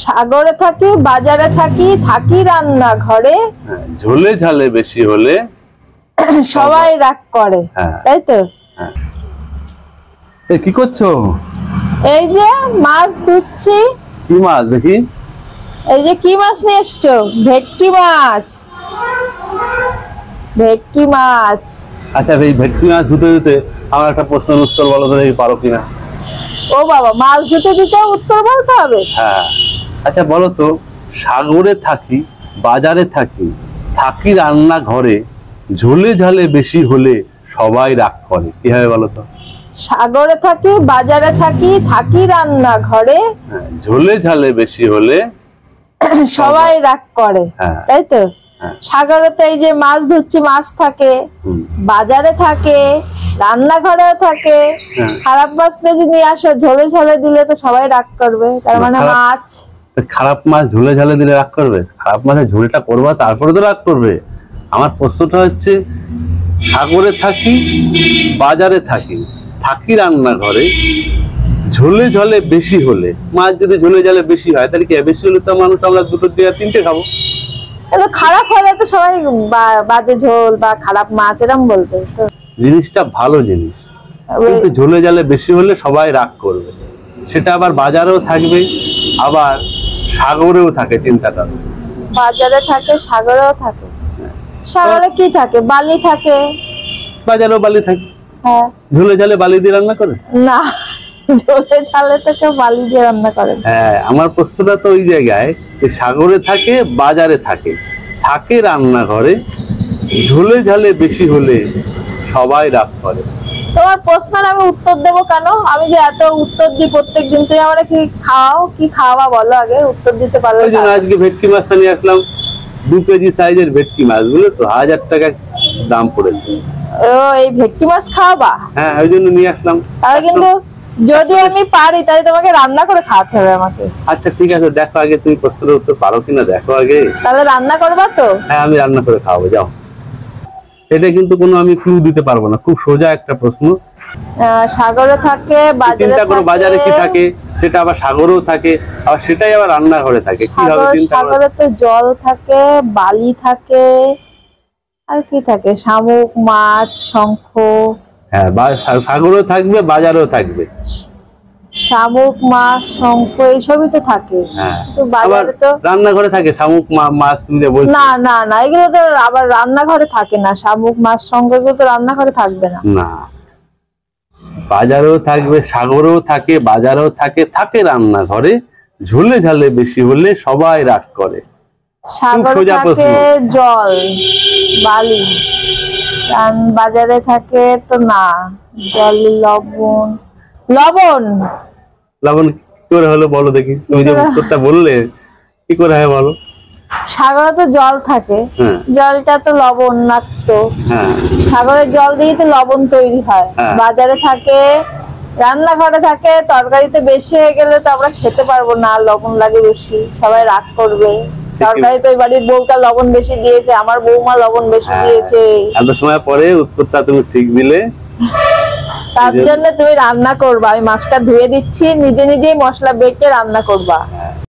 সাগরে থাকি, বাজারে থাকি, থাকি রান্না ঘরে, ঝোলে ঝালে বেশি হলে সবাই রাগ করে, তাই তো? কি করছো? এই যে মাছ ধুচ্ছি। কি মাছ দেখি? এই যে কি মাছ নিয়ে এসছো? ভেটকি মাছ। ভেটকি মাছ। আচ্ছা, এই ভেটকি মাছ ধুতে ধুতে আমার একটা প্রশ্নের উত্তর বলো তো দেখি, পারো কিনা? ও বাবা, মাছ ধুতে ধুতে উত্তর বলতে হবে? হ্যাঁ। আচ্ছা বলো তো, সাগরে থাকি, বাজারে থাকি, থাকি রান্না ঘরে, ঝোলে ঝালে বেশি হলে সবাই রাগ করে। কিভাবে বলো তো? সাগরে থাকি, বাজারে থাকি, থাকি রান্না ঘরে, ঝোলে ঝালে বেশি হলে সবাই রাগ করে, তাই তো? সাগরে তো এই যে মাছ ধরছি, মাছ থাকে, বাজারে থাকে, রান্নাঘরেও থাকে। খারাপ মাছ যদি নিয়ে আসো, ঝোলে ঝালে দিলে তো সবাই রাগ করবে, তার মানে মাছ। খারাপ মাছ ঝোলে ঝালে দিলে রাগ করবে? খারাপ মাছের ঝোলটা করবা, তারপরে তো রাগ করবে। আমার প্রশ্নটা হচ্ছে, সাগরে থাকি, বাজারে থাকি, থাকি রান্নাঘরে, ঝোলে ঝালে বেশি হলে, মাছ যদি ঝোলে ঝালে বেশি হয় তাহলে কি বেশি হলে তো মানুষ আমরা দুটো দিয়ে তিনটে খাবো। খারাপ হলে তো সবাই বাজে ঝোল বা খারাপ মাছ এরকম বলবে। জিনিসটা ভালো জিনিস, কিন্তু ঝোলে ঝালে বেশি হলে সবাই রাগ করবে। সেটা আবার বাজারেও থাকবে, আবার সাগরেও থাকে। চিন্তা করো, বাজারে থাকে, সাগরেও থাকে। সাগরে কি থাকে? বালি থাকে। বাজারেও বালি থাকে। হ্যাঁ। ঝোলে ঝালে বালি দিয়ে রান্না করে না, ঝোলে ঝালে তো কেউ বালি দিয়ে রান্না করে। হ্যাঁ, আমার প্রশ্নটা তো ওই জায়গায়, সাগরে থাকে, বাজারে থাকে, থাকে রান্নাঘরে, ঝোলে ঝালে বেশি হলে সবাই রাগ করে। তোমার প্রশ্নের আমি উত্তর দেবো কেন? আমি যে এত উত্তর দিই প্রত্যেকদিন, তুমি আমরা কি খাও, কি খাওয়া বলো আগে, উত্তর দিতে পারবে? ওই জন্য আজকে ভেটকি মাছটা নিয়ে আসলাম। 2 কেজি সাইজের ভেটকি মাছ, বুঝলে তো, 1000 টাকা দাম পড়েছে। ও, এই ভেটকি মাছ খাওয়াবা? হ্যাঁ, ওই জন্য নিয়ে আসলাম। তাহলে কিন্তু যদি আমি পারি তাহলে তোমাকে রান্না করে খাওয়াতে হবে আমাকে। আচ্ছা ঠিক আছে, দেখো আগে তুমি প্রশ্নের উত্তর পারো কিনা দেখো আগে। তাহলে রান্না করবা তো? হ্যাঁ, আমি রান্না করে খাওয়াবো, যাও। এটা কিন্তু কোনো আমি ক্লু দিতে পারবো না, খুব সোজা একটা প্রশ্ন। সাগরে থাকে, বাজারে চিন্তা করো, থাকে। বাজারে কি থাকে, সেটা আবার সাগরেও থাকে, আবার সেটাই আবার রান্নাঘরে থাকে। কি হবে চিন্তা করো। সাগরে তো জল থাকে, বালি থাকে, আর কি থাকে? শামুক, মাছ, শঙ্খ। হ্যাঁ, সাগরেও থাকবে, বাজারেও থাকবে। শামুক, মাছ, শঙ্খ এইসবই তো থাকে। হ্যাঁ, তো বাজারে তো রান্নাঘরে থাকে শামুক, মাছ। তুমি যে বলছো, না না না, এগুলো তো আবার রান্নাঘরে থাকে না। শামুক, মাছ, শঙ্খ এগুলো তো রান্নাঘরে থাকবে না। না, বাজারেও থাকবে, সাগরেও থাকে, বাজারেও থাকে, থাকে রান্নাঘরে, ঝোলে ঝালে বেশি হলে সবাই রাগ করে। সাগরে থাকে জল, বালি, বাজারে থাকে তো না, জল, লবণ। লবণ। লবণ কি করে হলো বলো দেখি? তুমি যে উত্তরটা বললে, কি করে হয় বলো? সাগরে তো জল থাকে, জলটা তো লবণাক্ত। সাগরের জল দিয়ে তো লবণ তৈরি হয়। বাজারে থাকে, রান্নাঘরে থাকে, তরকারিতে বেশি হয়ে গেলে তো আমরা খেতে পারবো না, লবণ লাগে বেশি, সবাই রাগ করবে। তরকারিতে ওই বাড়ির বউটা লবণ বেশি দিয়েছে, আমার বৌমা লবণ বেশি দিয়েছে। এত সময় পরে উত্তরটা তুমি ঠিক দিলে, তার জন্য তুমি রান্না করবা। আমি মাছটা ধুয়ে দিচ্ছি, নিজে নিজেই মশলা বেটে রান্না করবা।